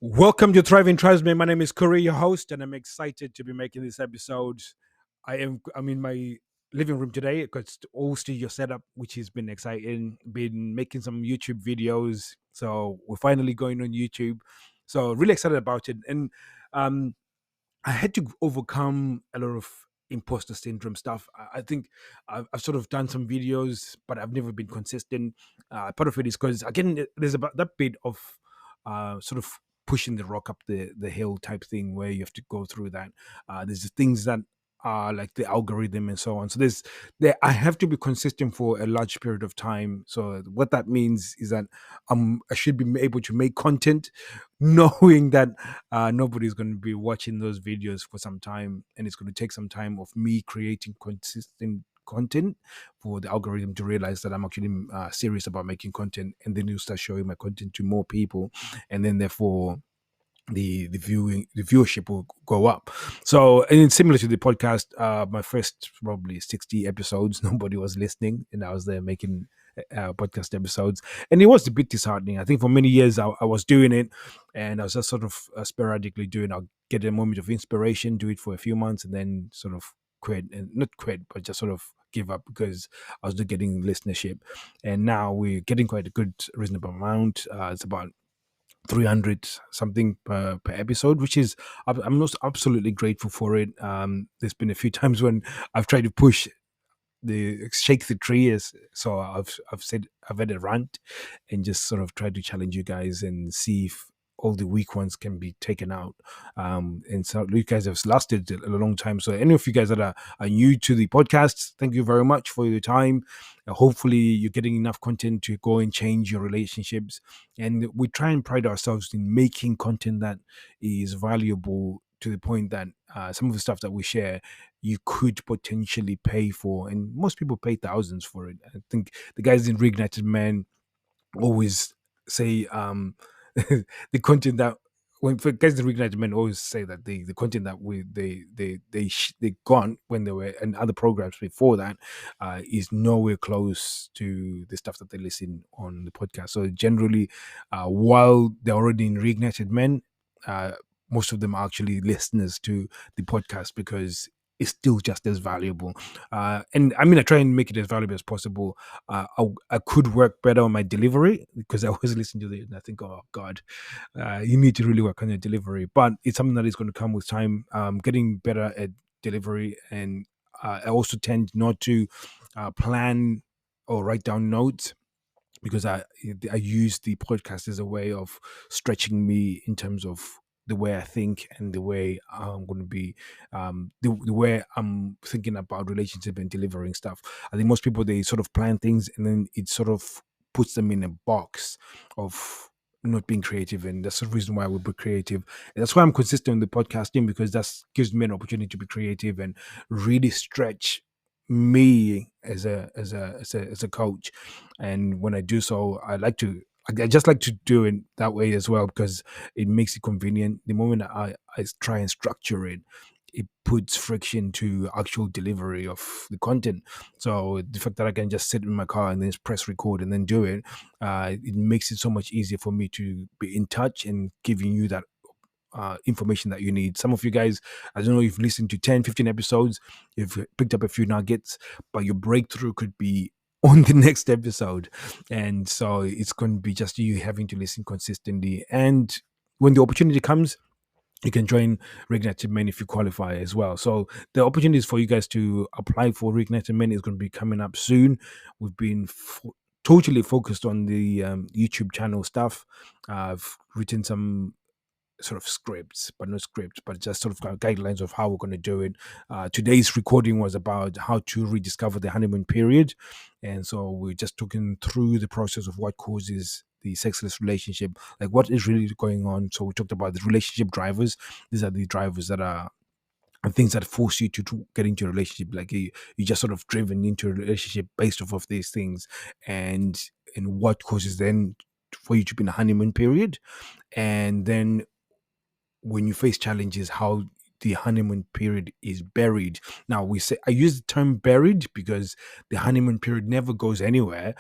Welcome to Thriving Tribesmen. My name is Corey, your host, and I'm excited to be making this episode. I'm in my living room today because all studio setup, which has been exciting. Been making some YouTube videos, so we're finally going on YouTube. So really excited about it, and um, I had to overcome a lot of imposter syndrome stuff. I think I've sort of done some videos, but I've never been consistent. Part of it is because again, there's about that bit of sort of pushing the rock up the hill type thing where you have to go through that. There's the things that are like the algorithm and so on. So there I have to be consistent for a large period of time. So what that means is that I should be able to make content knowing that nobody's going to be watching those videos for some time, and it's going to take some time of me creating consistent content for the algorithm to realize that I'm actually serious about making content, and then you start showing my content to more people, and then therefore the viewership will go up. So, and it's similar to the podcast. My first probably 60 episodes, nobody was listening, and I was there making podcast episodes, and it was a bit disheartening. I think for many years I was doing it, and I was just sort of sporadically doing. I'll get a moment of inspiration, do it for a few months, and then sort of quit, and not quit, but just sort of give up because I was not getting listenership. And now we're getting quite a good reasonable amount. It's about 300 something per episode, which is I'm not absolutely grateful for it. There's been a few times when I've tried to push the shake the tree, as so I've said I've had a rant and just sort of tried to challenge you guys and see if all the weak ones can be taken out. And so you guys have lasted a long time. So any of you guys that are new to the podcast, thank you very much for your time. Hopefully you're getting enough content to go and change your relationships. And we try and pride ourselves in making content that is valuable to the point that some of the stuff that we share you could potentially pay for, and most people pay thousands for it. I think the guys in Reignited Men always say the content that when for guys in Reignited Men always say that the content that they got when they were in other programs before that is nowhere close to the stuff that they listen on the podcast. So generally, while they're already in Reignited Men, uh, most of them are actually listeners to the podcast because it's still just as valuable. And I mean, I try and make it as valuable as possible. I could work better on my delivery because I was listening to it and I think, oh God, you need to really work on your delivery. But it's something that is going to come with time. Getting better at delivery, and I also tend not to plan or write down notes because I use the podcast as a way of stretching me in terms of the way I think and the way I'm going to be, the way I'm thinking about relationship and delivering stuff. I think most people they sort of plan things and then it sort of puts them in a box of not being creative, and that's the reason why I would be creative. And that's why I'm consistent with the podcasting because that gives me an opportunity to be creative and really stretch me as a coach. And when I do so, I just like to do it that way as well because it makes it convenient. The moment I try and structure it, it puts friction to actual delivery of the content. So the fact that I can just sit in my car and then just press record and then do it, it makes it so much easier for me to be in touch and giving you that information that you need. Some of you guys, I don't know, you've listened to 10, 15 episodes, you've picked up a few nuggets, but your breakthrough could be on the next episode. And so it's going to be just you having to listen consistently. And when the opportunity comes, you can join Reignited Men if you qualify as well. So the opportunities for you guys to apply for Reignited Men is going to be coming up soon. We've been totally focused on the YouTube channel stuff. I've written some sort of scripts, but not scripts, but just sort of guidelines of how we're going to do it. Today's recording was about how to rediscover the honeymoon period. And so we're just talking through the process of what causes the sexless relationship, like what is really going on. So we talked about the relationship drivers. These are the drivers that are and things that force you to get into a relationship. Like you just sort of driven into a relationship based off of these things, and what causes then for you to be in a honeymoon period, and then when you face challenges, how the honeymoon period is buried. Now we say I use the term buried because the honeymoon period never goes anywhere.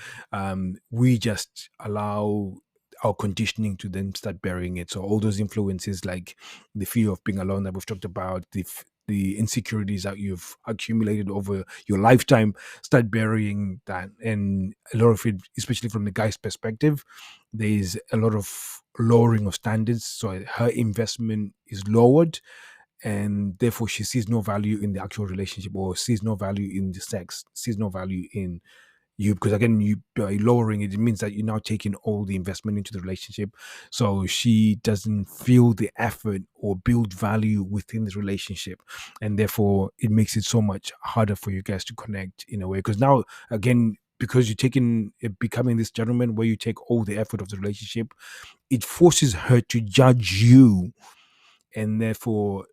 We just allow our conditioning to then start burying it. So all those influences, like the fear of being alone that we've talked about, the insecurities that you've accumulated over your lifetime, start burying that. And a lot of it, especially from the guy's perspective, there's a lot of lowering of standards. So her investment is lowered, and therefore she sees no value in the actual relationship, or sees no value in the sex, sees no value in you, because again, you by lowering it, it means that you're now taking all the investment into the relationship. So she doesn't feel the effort or build value within the relationship, and therefore it makes it so much harder for you guys to connect in a way, because now, again, because you're taking becoming this gentleman where you take all the effort of the relationship, it forces her to judge you. And therefore,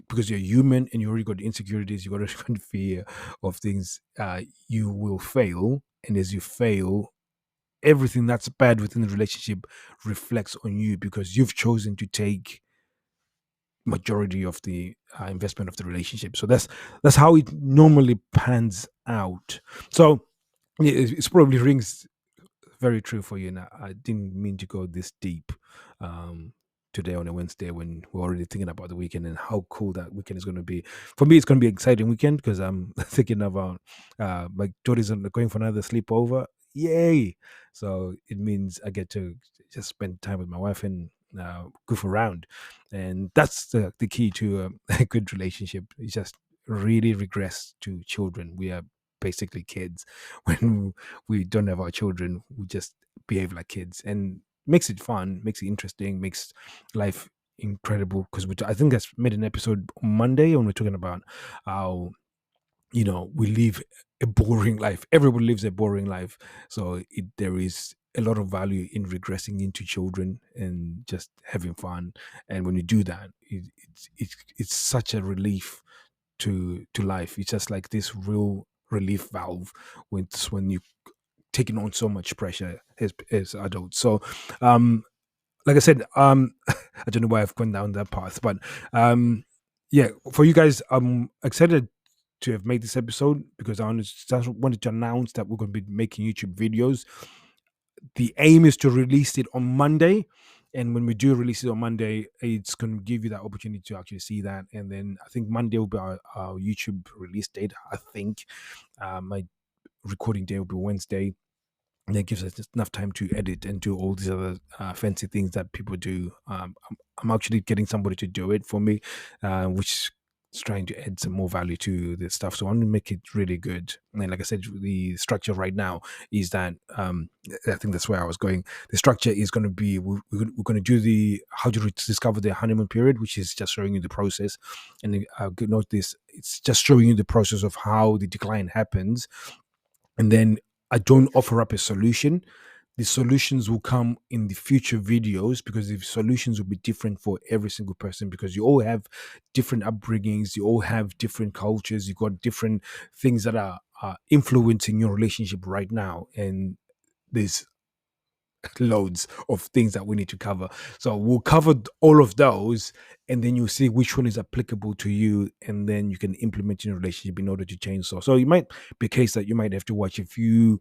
because you're human and you already got insecurities, you got a kind of fear of things, you will fail. And as you fail, everything that's bad within the relationship reflects on you, because you've chosen to take majority of the investment of the relationship. So that's how it normally pans out. So yeah, it's probably rings very true for you. Now, I didn't mean to go this deep um, today on a Wednesday when we're already thinking about the weekend and how cool that weekend is going to be. For me, it's going to be an exciting weekend because I'm thinking about my daughter's going for another sleepover. Yay! So it means I get to just spend time with my wife and goof around. And that's the key to a good relationship. It's just really regress to children. We are basically kids when we don't have our children. We just behave like kids, and makes it fun, makes it interesting, makes life incredible. Because I think I made an episode on Monday when we're talking about how, we live a boring life. Everybody lives a boring life. So there is a lot of value in regressing into children and just having fun. And when you do that, it's such a relief to life. It's just like this real relief valve when you taking on so much pressure as adults. So, like I said, I don't know why I've gone down that path, but yeah, for you guys, I'm excited to have made this episode because I just wanted to announce that we're going to be making YouTube videos. The aim is to release it on Monday. And when we do release it on Monday, it's going to give you that opportunity to actually see that. And then I think Monday will be our YouTube release date. I think my recording day will be Wednesday, and that gives us just enough time to edit and do all these other fancy things that people do. I'm actually getting somebody to do it for me, which is trying to add some more value to the stuff. So I want to make it really good. And like I said, the structure right now is that I think that's where I was going. The structure is going to be we're going to do the how to discover the honeymoon period, which is just showing you the process. And note this: it's just showing you the process of how the decline happens, and then I don't offer up a solution. The solutions will come in the future videos, because the solutions will be different for every single person, because you all have different upbringings, you all have different cultures, you got different things that are influencing your relationship right now, and there's loads of things that we need to cover. So we'll cover all of those, and then you'll see which one is applicable to you, and then you can implement in your relationship in order to change. So it might be a case that you might have to watch a few,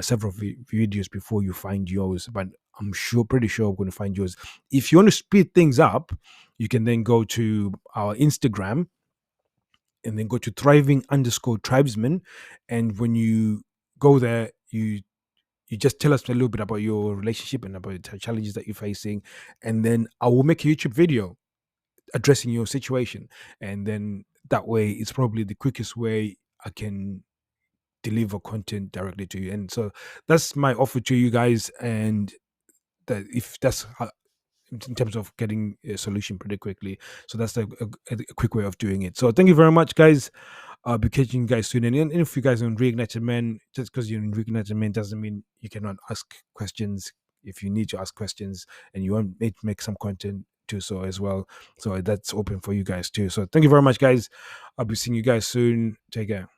several videos before you find yours. But I'm pretty sure we're going to find yours. If you want to speed things up, you can then go to our Instagram and then go to thriving_tribesman. And when you go there, you just tell us a little bit about your relationship and about the challenges that you're facing, and then I will make a YouTube video addressing your situation. And then that way, it's probably the quickest way I can deliver content directly to you. And so that's my offer to you guys. And that if that's how, in terms of getting a solution pretty quickly. So that's a quick way of doing it. So thank you very much, guys. I'll be catching you guys soon. And if you guys are in Reignited Men, just because you're in Reignited Men doesn't mean you cannot ask questions. If you need to ask questions and you want me to make some content, do so as well. So that's open for you guys too. So thank you very much, guys. I'll be seeing you guys soon. Take care.